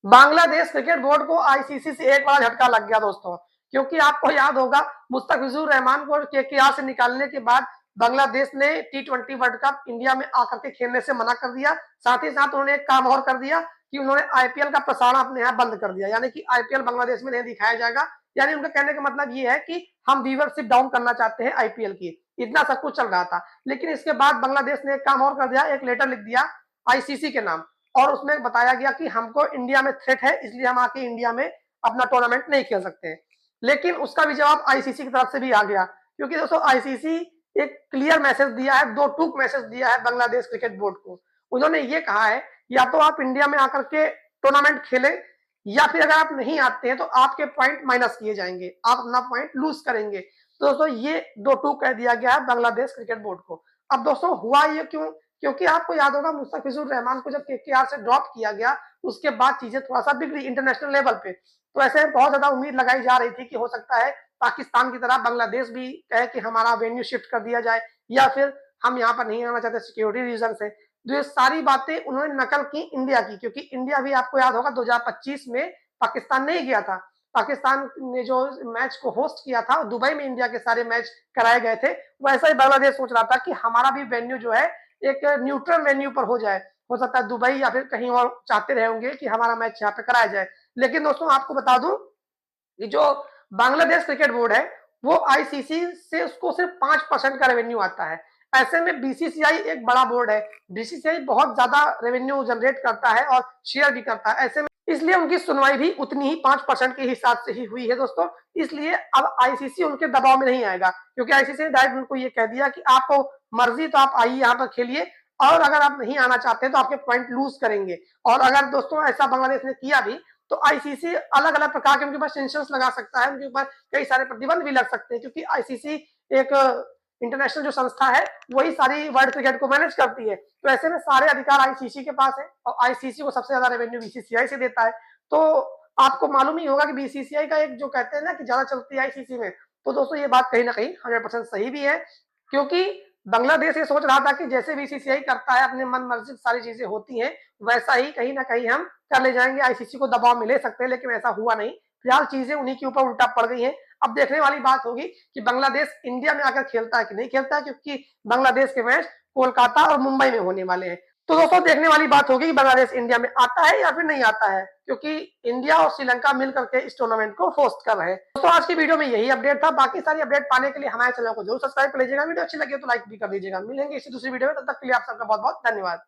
Bangladesh cricket board को ICC से एक बड़ा झटका लग गया दोस्तों, क्योंकि आपको याद होगा मुस्तफिजुर रहमान को केकेआर से निकालने के बाद बांग्लादेश ने टी20 वर्ल्ड कप इंडिया में आकर के खेलने से मना कर दिया। साथ ही साथ उन्होंने एक काम और कर दिया कि उन्होंने आईपीएल का प्रसारण अपने यहाँ बंद कर दिया, यानी कि आईपीएल बांग्लादेश में नहीं दिखाया जाएगा। यानी उनका कहने का मतलब ये है कि हम व्यूवरशिप डाउन करना चाहते हैं आईपीएल की। इतना सब कुछ चल रहा था, लेकिन इसके बाद बांग्लादेश ने एक काम और कर दिया, एक लेटर लिख दिया आईसीसी के नाम, और उसमें बताया गया कि हमको इंडिया में थ्रेट है, इसलिए हम आके इंडिया में अपना टूर्नामेंट नहीं खेल सकते हैं। लेकिन उसका भी जवाब आईसीसी की तरफ से भी आ गया, क्योंकि दोस्तों आईसीसी एक क्लियर मैसेज दिया है, दो टूक मैसेज दिया है बांग्लादेश क्रिकेट बोर्ड को। उन्होंने ये कहा है या तो आप इंडिया में आकर के टूर्नामेंट खेलें, या फिर अगर आप नहीं आते हैं तो आपके पॉइंट माइनस किए जाएंगे, आप अपना पॉइंट लूज करेंगे। तो दोस्तों ये दो टूक कह दिया गया है बांग्लादेश क्रिकेट बोर्ड को। अब दोस्तों हुआ ये क्यों? क्योंकि आपको याद होगा मुस्तफिजुर रहमान को जब केकेआर से ड्रॉप किया गया, उसके बाद चीजें थोड़ा सा बिगड़ी इंटरनेशनल लेवल पे। तो ऐसे बहुत ज्यादा उम्मीद लगाई जा रही थी कि हो सकता है पाकिस्तान की तरह बांग्लादेश भी कहे कि हमारा वेन्यू शिफ्ट कर दिया जाए, या फिर हम यहाँ पर नहीं आना चाहते सिक्योरिटी रीजन से। तो ये सारी बातें उन्होंने नकल की इंडिया की, क्योंकि इंडिया भी आपको याद होगा 2025 में पाकिस्तान नहीं गया था। पाकिस्तान ने जो मैच को होस्ट किया था, दुबई में इंडिया के सारे मैच कराए गए थे। वैसा ही बांग्लादेश सोच रहा था कि हमारा भी वेन्यू जो है एक न्यूट्रल वेन्यू पर हो जाए, हो सकता है दुबई या फिर कहीं और चाहते रहे होंगे कि हमारा मैच यहाँ पे कराया जाए। लेकिन दोस्तों आपको बता दूं कि जो बांग्लादेश क्रिकेट बोर्ड है वो आईसीसी से उसको सिर्फ 5% का रेवेन्यू आता है। ऐसे में बीसीसीआई एक बड़ा बोर्ड है, बीसीसीआई बहुत ज्यादा रेवेन्यू जनरेट करता है और शेयर भी करता है। ऐसे में इसलिए उनकी सुनवाई भी उतनी ही 5% के हिसाब से ही हुई है दोस्तों। इसलिए अब आईसीसी उनके दबाव में नहीं आएगा, क्योंकि आईसीसी ने डायरेक्ट उनको ये कह दिया कि आपको मर्जी तो आप आइए यहाँ पर खेलिए, और अगर आप नहीं आना चाहते तो आपके पॉइंट लूज करेंगे। और अगर दोस्तों ऐसा बांग्लादेश ने किया भी तो आईसीसी अलग अलग प्रकार के उनके पास सेंक्शंस लगा सकता है, उनके ऊपर कई सारे प्रतिबंध भी लग सकते हैं, क्योंकि आईसीसी एक इंटरनेशनल जो संस्था है वही सारी वर्ल्ड क्रिकेट को मैनेज करती है। तो ऐसे में सारे अधिकार आईसीसी के पास है, और आईसीसी को सबसे ज्यादा रेवेन्यू बीसीसीआई से देता है। तो आपको मालूम ही होगा कि बीसीसीआई का एक जो कहते हैं ना कि ज्यादा चलती है आईसीसी में, तो दोस्तों ये बात कहीं ना कहीं 100% सही भी है। क्योंकि बांग्लादेश ये सोच रहा था कि जैसे बीसीसीआई करता है अपने मन मर्जी सारी चीजें होती हैं, वैसा ही कहीं ना कहीं हम कर ले जाएंगे, आईसीसी को दबाव में ले सकते हैं, लेकिन ऐसा हुआ नहीं। फिलहाल चीजें उन्हीं के ऊपर उल्टा पड़ गई हैं। अब देखने वाली बात होगी कि बांग्लादेश इंडिया में आकर खेलता है कि नहीं खेलता है, क्योंकि बांग्लादेश के मैच कोलकाता और मुंबई में होने वाले हैं। तो दोस्तों देखने वाली बात होगी कि बांग्लादेश इंडिया में आता है या फिर नहीं आता है, क्योंकि इंडिया और श्रीलंका मिलकर के इस टूर्नामेंट को होस्ट कर रहे हैं। दोस्तों आज की वीडियो में यही अपडेट था। बाकी सारी अपडेट पाने के लिए हमारे चैनल को जरूर सब्सक्राइब कर लीजिएगा, वीडियो अच्छी लगे तो लाइक भी कर दीजिएगा। मिलेंगे इसी दूसरी वीडियो में, तब तक के लिए आप सबका बहुत बहुत धन्यवाद।